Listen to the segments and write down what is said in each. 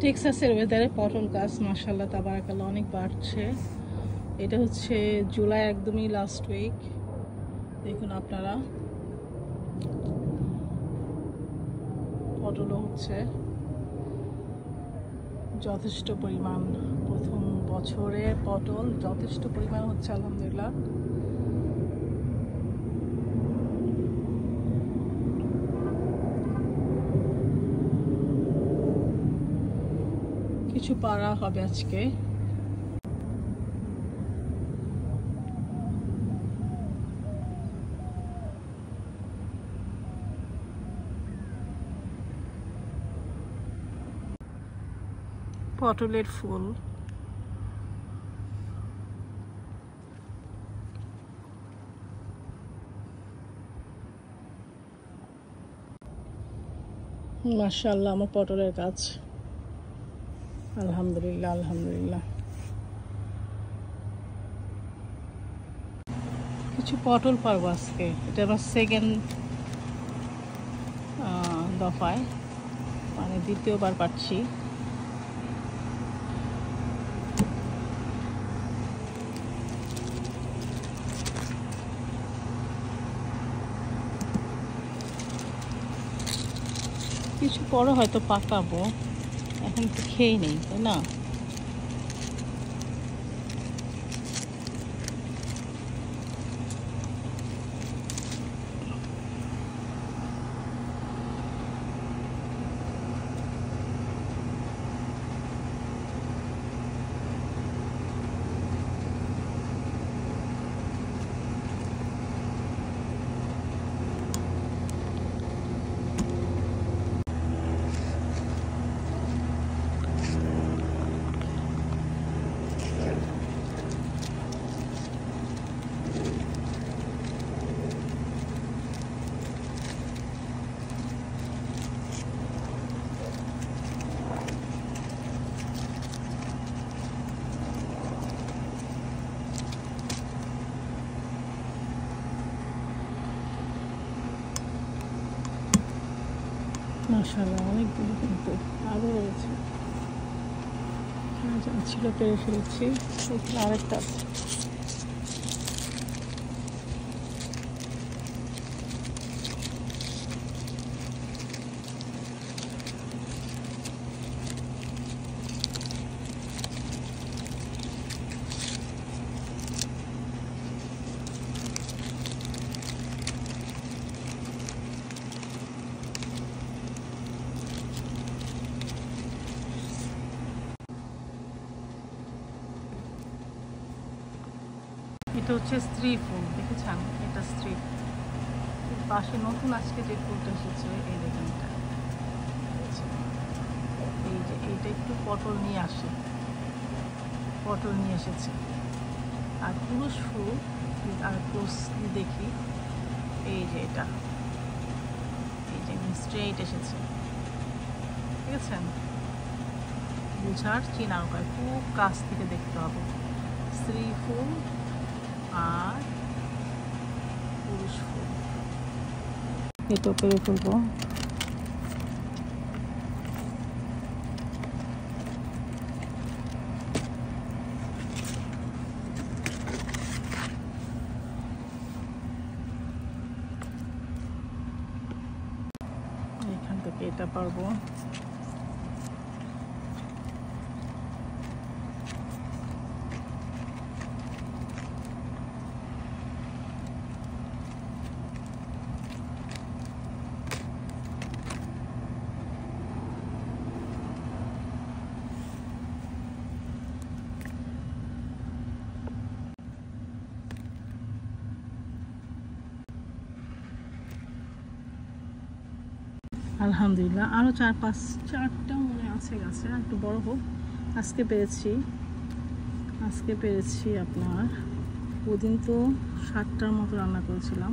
টেক্সাসের ওয়েদারে পটল গাছ মাশাআল্লাহ তাবারাকাল্লাহ অনেক বাড়ছে। এটা হচ্ছে জুলাই একদমই লাস্ট উইক। দেখুন আপনারা পটলও হচ্ছে যথেষ্ট পরিমাণ, প্রথম বছরে পটল যথেষ্ট পরিমাণ হচ্ছে আলহামদুলিল্লাহ। কিছু পাড়া হবে আজকে। পটলের ফুল মাশাআল্লাহ, আমার পটলের গাছ আলহামদুলিল্লাহ আলহামদুলিল্লাহ। কিছু পটল পারবো আজকে, এটা আমার সেকেন্ড দফায়, মানে দ্বিতীয়বার পাচ্ছি। কিছু পরে হয়তো পাকাবো, এখন তো খেয়ে নেই, তাই না? মাশাআল্লাহ অনেকগুলো, কিন্তু আরও রয়েছে, ছিল পেরে ফেলেছি। এখানে আরেকটা আছে। এটা হচ্ছে স্ত্রী ফুল, দেখেছেন? এটা স্ত্রী ফুল। পাশে নতুন আজকে যে ফুলটা এসেছে, এই দেখেন, এই যে এইটা একটু পটল নিয়ে আসে, পটল নিয়ে এসেছে। আর পুরুষ ফুল আর পুরুষ দেখি, এই যে এটা, এই যে স্ট্রেইট এসেছে, দেখেছেন? বুঝার চিনার উপায়, খুব কাছ থেকে দেখতে হবে। স্ত্রী ফুল আর পুরুষ ফুল, এটা করে ফেলবো। এখান থেকে এটা পারবো। আলহামদুলিল্লাহ আরও 4-5-4টা মনে আছে গাছে, একটু বড় হোক। আজকে পেরেছি আপনার, ওদিন তো 7টার মতো রান্না করেছিলাম।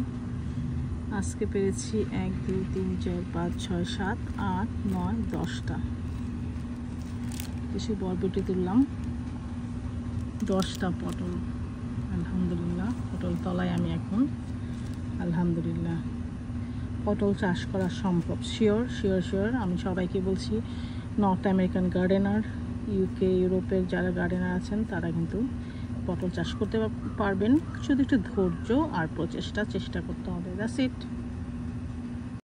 আজকে পেরেছি 1 2 3 4 5 6 7 8 9 10টা। কিছু বরবটি তুললাম, 10টা পটল আলহামদুলিল্লাহ। পটল তলায় আমি এখন আলহামদুলিল্লাহ। পটল চাষ করা সম্ভব, শিওর। আমি সবাইকে বলছি নর্থ আমেরিকান গার্ডেনার, ইউকে ইউরোপের যারা গার্ডেনার আছেন তারা কিন্তু পটল চাষ করতে পারবেন। শুধু একটু ধৈর্য আর চেষ্টা করতে হবে। That's it.